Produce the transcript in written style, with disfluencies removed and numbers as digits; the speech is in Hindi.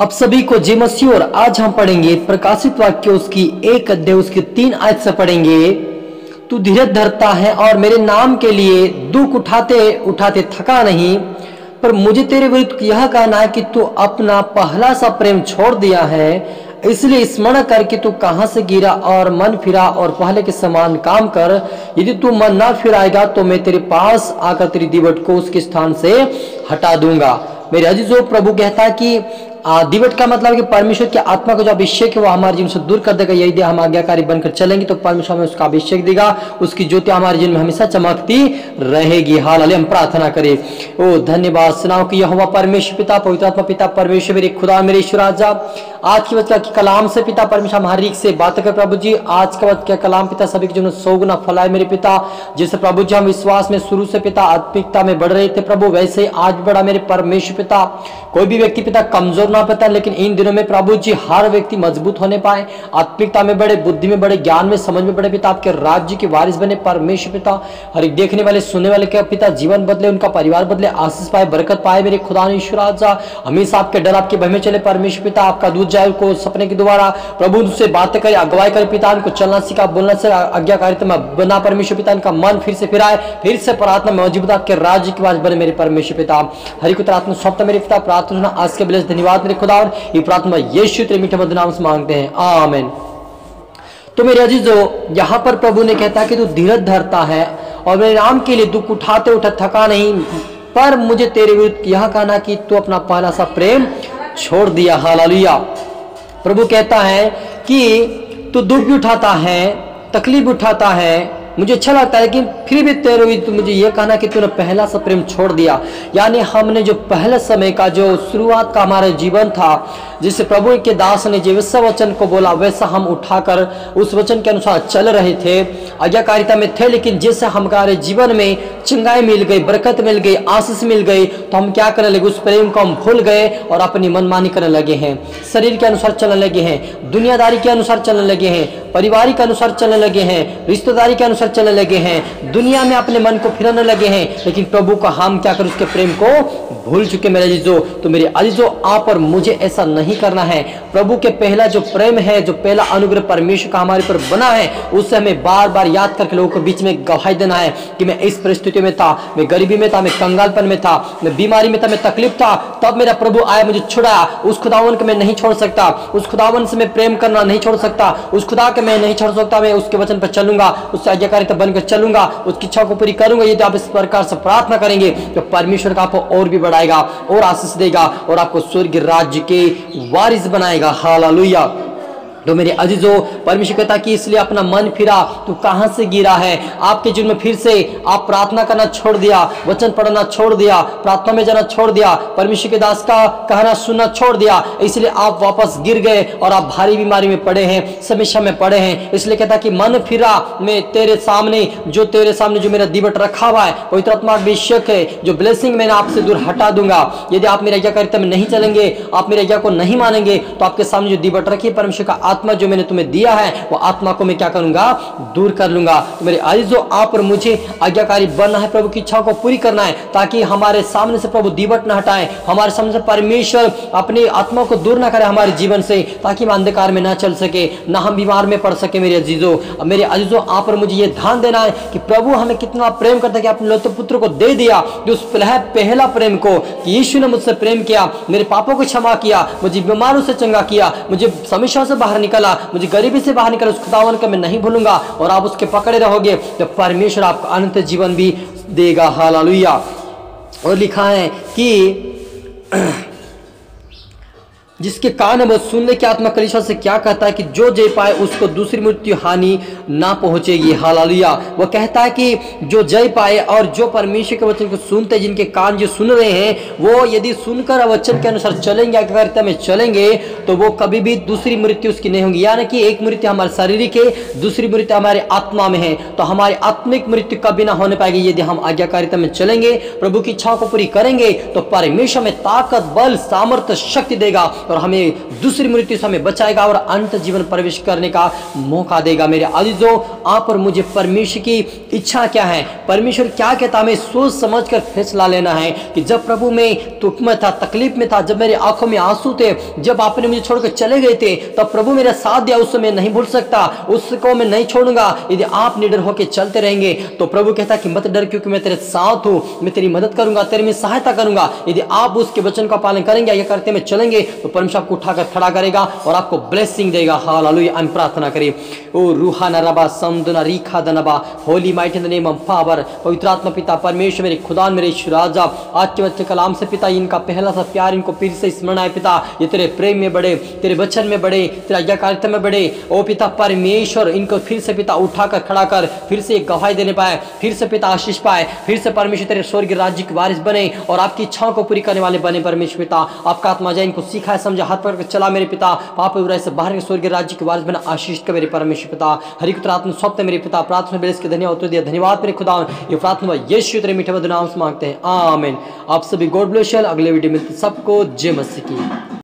अब सभी को जय मसीह। और आज हम पढ़ेंगे प्रकाशित वाक्य उसकी 1 अध्याय उसकी 3 आयत से पढ़ेंगे। तू धीरज धरता है और मेरे नाम के लिए दुख उठाते उठाते थका नहीं, पर मुझे तेरे विरुद्ध यह कहना है कि तू अपना पहला सा प्रेम छोड़ दिया है। इसलिए स्मरण करके तू कहां से गिरा और मन फिरा और पहले के समान काम कर। यदि तू मन ना फिराएगा तो मैं तेरे पास आकर तेरी दीवट को उसके स्थान से हटा दूंगा। मेरे अजीजों, प्रभु कहता है कि दिवट का मतलब कि परमेश्वर की आत्मा का जो अभिषेक है वो हमारे जीवन से दूर कर देगा। यदि हम आज्ञाकारी बनकर चलेंगे तो परमेश्वर हमें उसका अभिषेक देगा, उसकी ज्योति हमारे जीवन में हमेशा चमकती रहेगी। हालेलुया। हम प्रार्थना करें। ओ धन्यवाद सुनाओ कि यहोवा परमेश्वर पिता, पवित्र आत्मा पिता परमेश्वर, मेरे खुदा, मेरे ईश्वर राजा, आज की वचन के कलाम से पिता परमेश्वर हमारी रीख से बात कर प्रभु जी। आज का वचन के कलाम पिता सभी के जीवन 100 गुना फलाए मेरे पिता। जैसे प्रभु जी हम विश्वास में शुरू से पिता आत्मिकता में बढ़ रहे थे प्रभु, वैसे आज बढ़ा मेरे परमेश्वर पिता। कोई भी व्यक्ति पिता कमजोर ना पता, लेकिन इन दिनों में प्रभु जी हर व्यक्ति मजबूत होने पाए, आत्मिकता में बढ़े, बुद्धि में बढ़े, ज्ञान में समझ में बढ़े पिता। आपके राज्य के वारिस बने परमेश्वर पिता। हर एक देखने वाले सुनने वाले के पिता जीवन बदले, उनका परिवार बदले, आशीष पाए, बरकत पाए मेरे खुदा ईश्वर राजा। हमेशा आपके डर आपके भय में चले परमेश्वर पिता। आपका दूध जाए को सपने के द्वारा प्रभु उनसे बातें करे, अगुवाई करे पिता। उनको चलना सीखा, बोलना से आज्ञाकारिता में बना परमेश्वर पिता। इनका मन फिर से फिराए, फिर से प्रार्थना में मौजूद आपके राज्य की आवाज बने मेरे परमेश्वर पिता। हरि को आत्मा सौंपता मेरे पिता। प्रार्थना आज के बिलस धन्यवाद मेरे खुदा। ये प्रार्थना यीशु तेरे मीठे मधुर नाम से मांगते हैं, आमीन। तो मेरे अजीजों, यहाँ पर प्रभु ने कहता है कि तू धीरज धरता है और मेरे नाम के लिए दुख उठाते उठाते थका नहीं, पर मुझे तेरे विरुद्ध यह कहना कि तू अपना पहला सा प्रेम छोड़ दिया। हालेलुया। प्रभु कहता है कि तू दुख भी उठाता है, तकलीफ उठाता है, मुझे अच्छा लगता है, लेकिन फिर भी तेरे भी तो मुझे यह कहना कि तूने पहला सा प्रेम छोड़ दिया। यानी हमने जो पहले समय का जो शुरुआत का हमारा जीवन था, जिससे प्रभु के दास ने जैसा वचन को बोला वैसा हम उठाकर उस वचन के अनुसार चल रहे थे, आज्ञाकारिता में थे। लेकिन जैसे हमारे जीवन में चंगाई मिल गई, बरकत मिल गई, आशीष मिल गई, तो हम क्या करने लगे, उस प्रेम को हम भूल गए और अपनी मनमानी करने लगे हैं, शरीर के अनुसार चलने लगे हैं, दुनियादारी के अनुसार चलने लगे हैं, परिवार के अनुसार चलने लगे हैं, रिश्तेदारी के अनुसार चलने लगे हैं, दुनिया में अपने मन को फिराने लगे हैं। लेकिन प्रभु का हम क्या करें, उसके प्रेम को भूल चुके मेरे अजीजों। तो मेरे अजीजों, आप और मुझे ऐसा नहीं करना है। प्रभु के पहला जो प्रेम है, जो पहला अनुग्रह परमेश्वर का हमारे पर बना है, उससे हमें बार बार याद करके लोगों के बीच में गवाही देना है कि मैं इस परिस्थिति में था, मैं गरीबी में था, मैं कंगालपन में था, मैं बीमारी में था, मैं तकलीफ था, तब मेरा प्रभु आया, मुझे छुड़ाया। उस खुदावन को मैं नहीं छोड़ सकता, उस खुदावन से मैं प्रेम करना नहीं छोड़ सकता, उस खुदा के मैं नहीं छोड़ सकता। मैं उसके वचन पर चलूंगा, उससे आज्ञाकारिता बनकर चलूंगा, उसकी इच्छा को पूरी करूंगा। यदि आप इस प्रकार से प्रार्थना करेंगे तो परमेश्वर का आपको और भी बढ़ाएगा और आशीष देगा और आपको स्वर्ग राज्य के वारिस बनाएगा। हालेलुया। तो मेरे अजीजों, परमेश्वर कहता कि इसलिए अपना मन फिरा, तू कहां से गिरा है। आपके जीवन में फिर से आप प्रार्थना करना छोड़ दिया, वचन पढ़ना छोड़ दिया, प्रार्थना में जाना छोड़ दिया, परमेश्वर के दास का कहना सुनना छोड़ दिया, इसलिए आप वापस गिर गए और आप भारी बीमारी में पड़े हैं, समस्या में पड़े हैं। इसलिए कहता कि मन फिरा, मैं तेरे सामने जो मेरा दीवट रखा हुआ है, पवित्र आत्मा अभिषेक है, जो ब्लेसिंग मैंने आपसे दूर हटा दूंगा। यदि आप मेरी आज्ञाकारिता में नहीं चलेंगे, आप मेरी आज्ञा को नहीं मानेंगे, तो आपके सामने जो दीवट रखी है परमेश्वर का आत्मा जो मैंने तुम्हें दिया है, वो आत्मा को मैं क्या करूंगा, दूर कर लूंगा। तो मेरे अजीजों, आप और मुझे आज्ञाकारी बनना है, प्रभु की इच्छा को पूरी करना है, ताकि हमारे सामने से प्रभु दीवट न हटाए, हमारे सामने से परमेश्वर अपनी आत्मा को दूर न करे हमारे जीवन से, ताकि हम अंधकार में ना चल सके, ना हम बीमार में पड़ सके। मेरे अजीजों, आप और मुझे ये ध्यान देना है कि प्रभु हमें कितना प्रेम करता है कि अपने लौते पुत्र को दे दिया, जो उस पहला प्रेम को, कि यीशु ने मुझसे प्रेम किया, मेरे पापों को क्षमा किया, मुझे बीमारों से चंगा किया, मुझे समस्या से बाहर निकाला, मुझे गरीबी से बाहर निकाला। उस खुदावन को मैं नहीं भूलूंगा और आप उसके पकड़े रहोगे तो परमेश्वर आपको अनंत जीवन भी देगा। हालेलुया। और लिखा है कि जिसके कान है वो सुनने की आत्मा कलीसिया से क्या कहता है कि जो जय पाए उसको दूसरी मृत्यु हानि ना पहुंचेगी। हालेलुया। वो कहता है कि जो जय पाए और जो परमेश्वर के वचन को सुनते, जिनके कान जो सुन रहे हैं, वो यदि सुनकर वचन के अनुसार चलेंगे, आज्ञाकारिता में चलेंगे, तो वो कभी भी दूसरी मृत्यु उसकी नहीं होगी। यानी कि एक मृत्यु हमारे शारीरिक है, दूसरी मृत्यु हमारे आत्मा में है। तो हमारी आत्मिक मृत्यु कभी ना होने पाएगी यदि हम आज्ञाकारिता में चलेंगे, प्रभु की इच्छा को पूरी करेंगे, तो परमेश्वर में ताकत, बल, सामर्थ्य, शक्ति देगा और हमें दूसरी मृत्यु से हमें बचाएगा और अनंत जीवन प्रवेश करने का मौका देगा। मेरे अजीजों, आप और मुझे परमेश्वर की इच्छा क्या है, परमेश्वर क्या कहता, हमें सोच समझ कर फैसला लेना है कि जब प्रभु में दुख में था, तकलीफ में था, जब मेरी आंखों में आंसू थे, जब आपने मुझे छोड़कर चले गए थे, तब प्रभु मेरा साथ दिया, उसको मैं नहीं भूल सकता, उसको मैं नहीं छोड़ूंगा। यदि आप निडर होकर चलते रहेंगे तो प्रभु कहता कि मत डर, क्योंकि मैं तेरे साथ हूं, मैं तेरी मदद करूंगा, तेरी मैं सहायता करूंगा। यदि आप उसके वचन का पालन करेंगे या करते में चलेंगे तो परमेश्वर आपको उठाकर खड़ा करेगा और आपको ब्लेसिंग देगा। हालेलुया। हम प्रार्थना करें। ओ रूहाना रबा समदना रीखा दनबा, holy might in the name of power. पवित्र आत्मा पिता परमेश्वर, मेरे खुदा, मेरे ईश्वर राजा, आज के बच्चे कलाम से पिता इनका पहला सा प्यार इनको फिर से स्मरण आए पिता, ये तेरे प्रेम में बढ़े, तेरे वचन में बढ़े, तेरा आज्ञाकारिता में बढ़े। ओ पिता परमेश्वर, इनको फिर से पिता उठाकर खड़ा कर, फिर से एक गवाही देने पाए, फिर से पिता आशीष पाए, फिर से परमेश्वर तेरे स्वर्ग राज्य के वारिस बने और आपकी इच्छाओं को पूरी करने वाले बने। परमेश्वर पिता आपका आत्मा जाए, इनको सिखाए, समझा, हाथ पकड़ चला मेरे पिता, पाप बुराई से बाहर के स्वर्ग राज्य के वारिस बना। आशीष का मेरे परमेश्वर पिता, हरि पुत्र आत्मा सौंपते मेरे पिता, प्रार्थना बेस के धन्यवाद दिया। धन्यवाद मेरे खुदा, ये प्रार्थना यीशु तेरे मीठे मधुर नाम से मांगते हैं, आमीन। आप सभी गॉड ब्लेस यू। अगले वीडियो में सबको जय मसीह की।